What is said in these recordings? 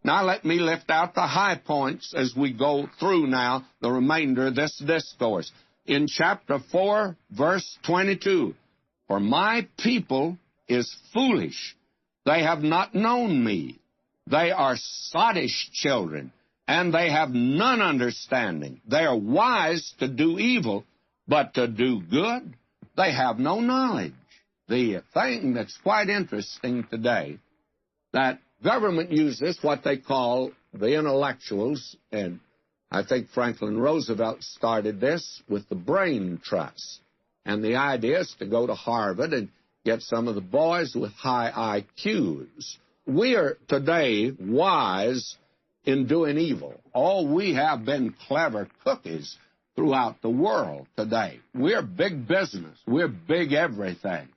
Now let me lift out the high points as we go through now the remainder of this discourse. In chapter 4, verse 22, "For my people is foolish. They have not known me. They are sottish children, and they have none understanding. They are wise to do evil, but to do good they have no knowledge." The thing that's quite interesting today, that government uses what they call the intellectuals, and I think Franklin Roosevelt started this with the brain trust. And the idea is to go to Harvard and get some of the boys with high IQs. We are today wise in doing evil. Oh, we have been clever cookies throughout the world today. We're big business. We're big everything.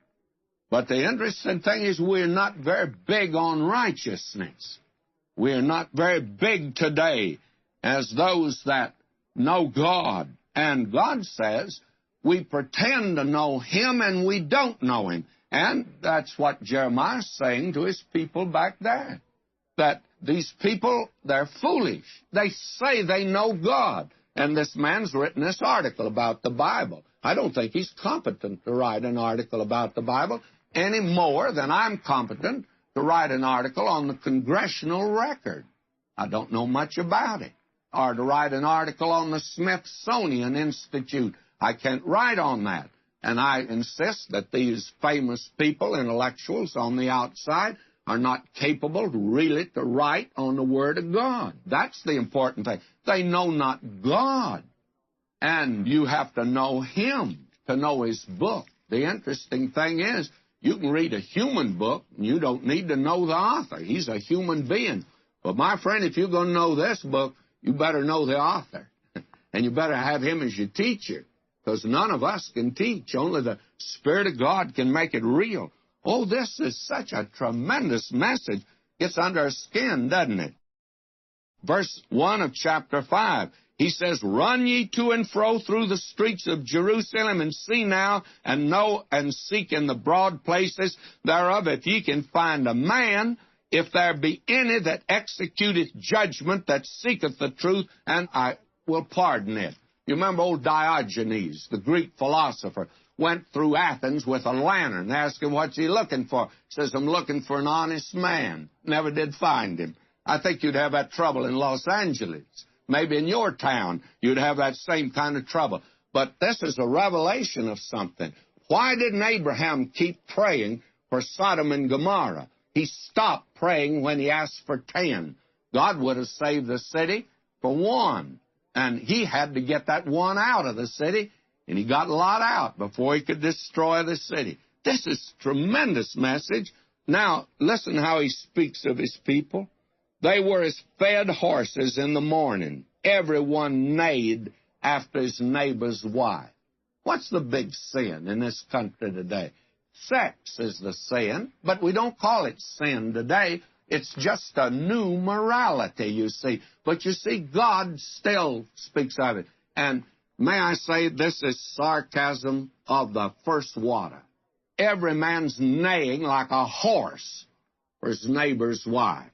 But the interesting thing is we're not very big on righteousness. We're not very big today as those that know God. And God says we pretend to know Him and we don't know Him. And that's what Jeremiah is saying to his people back there. That these people, they're foolish. They say they know God. And this man's written this article about the Bible. I don't think he's competent to write an article about the Bible any more than I'm competent to write an article on the congressional record. I don't know much about it. Or to write an article on the Smithsonian Institute. I can't write on that. And I insist that these famous people, intellectuals on the outside, are not capable really to write on the Word of God. That's the important thing. They know not God. And you have to know Him to know His book. The interesting thing is, you can read a human book, and you don't need to know the author. He's a human being. But my friend, if you're going to know this book, you better know the author. And you better have him as your teacher. Because none of us can teach. Only the Spirit of God can make it real. Oh, this is such a tremendous message. Gets under our skin, doesn't it? Verse 1 of chapter 5. He says, "Run ye to and fro through the streets of Jerusalem, and see now, and know, and seek in the broad places thereof, if ye can find a man, if there be any that executeth judgment, that seeketh the truth, and I will pardon it." You remember old Diogenes, the Greek philosopher, went through Athens with a lantern. They asked him, "What's he looking for?" He says, "I'm looking for an honest man." Never did find him. I think you'd have that trouble in Los Angeles. Maybe in your town you'd have that same kind of trouble. But this is a revelation of something. Why didn't Abraham keep praying for Sodom and Gomorrah? He stopped praying when he asked for 10. God would have saved the city for one. And he had to get that one out of the city, and he got Lot out before he could destroy the city. This is a tremendous message. Now, listen how he speaks of his people. "They were as fed horses in the morning. Everyone neighed after his neighbor's wife." What's the big sin in this country today? Sex is the sin, but we don't call it sin today. It's just a new morality, you see. But you see, God still speaks of it. And may I say, this is sarcasm of the first water. Every man's neighing like a horse for his neighbor's wife.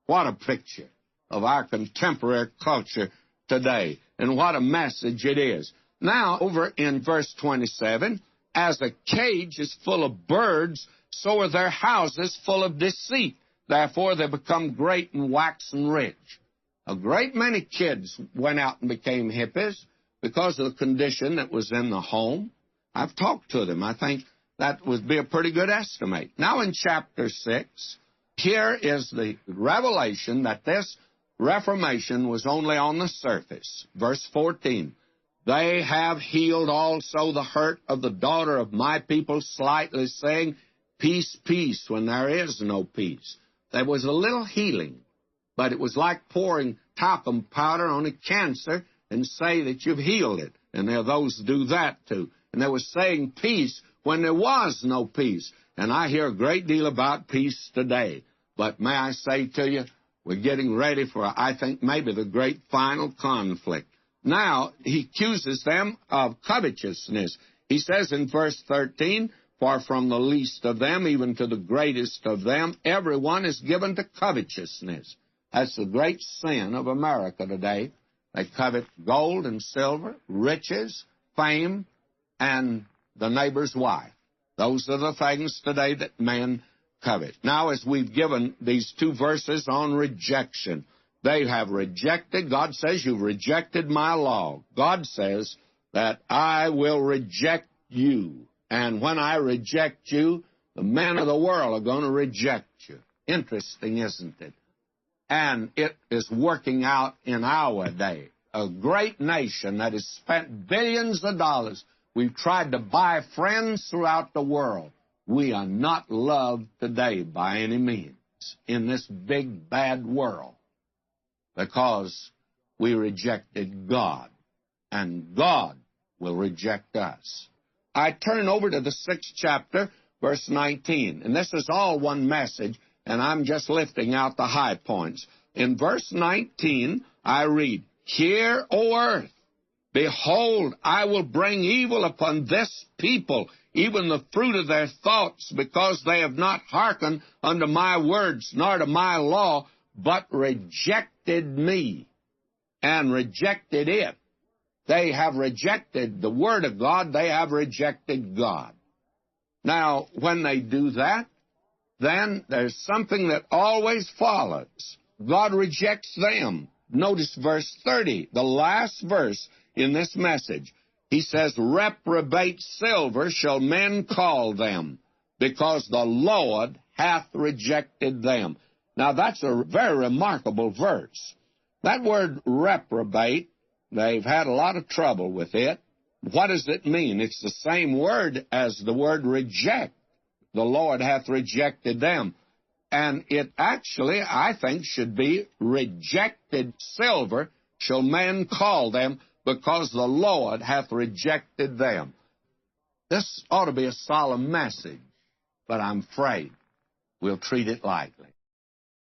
What a picture of our contemporary culture today. And what a message it is. Now, over in verse 27, "As a cage is full of birds, so are their houses full of deceit. Therefore they become great and waxen rich." A great many kids went out and became hippies because of the condition that was in the home. I've talked to them. I think that would be a pretty good estimate. Now in chapter 6, here is the revelation that this Reformation was only on the surface. Verse 14, "They have healed also the hurt of the daughter of my people slightly, saying, Peace, peace, when there is no peace." There was a little healing, but it was like pouring talcum powder on a cancer and say that you've healed it. And there are those who do that too. And they were saying peace when there was no peace. And I hear a great deal about peace today. But may I say to you, we're getting ready for, I think, maybe the great final conflict. Now, he accuses them of covetousness. He says in verse 13, "For from the least of them, even to the greatest of them, everyone is given to covetousness." That's the great sin of America today. They covet gold and silver, riches, fame, and the neighbor's wife. Those are the things today that men covet. Now, as we've given these two verses on rejection, they have rejected. God says, you've rejected my law. God says that I will reject you. And when I reject you, the men of the world are going to reject you. Interesting, isn't it? And it is working out in our day. A great nation that has spent billions of dollars. We've tried to buy friends throughout the world. We are not loved today by any means in this big, bad world because we rejected God, and God will reject us. I turn over to the 6th chapter, verse 19, and this is all one message, and I'm just lifting out the high points. In verse 19, I read, Hear, O earth, behold, I will bring evil upon this people, even the fruit of their thoughts, because they have not hearkened unto my words, nor to my law, but rejected me, and rejected it. They have rejected the Word of God. They have rejected God. Now, when they do that, then there's something that always follows. God rejects them. Notice verse 30, the last verse in this message. He says, Reprobate silver shall men call them, because the Lord hath rejected them. Now, that's a very remarkable verse. That word reprobate, they've had a lot of trouble with it. What does it mean? It's the same word as the word reject. The Lord hath rejected them. And it actually, I think, should be rejected silver shall men call them, because the Lord hath rejected them. This ought to be a solemn message, but I'm afraid we'll treat it lightly.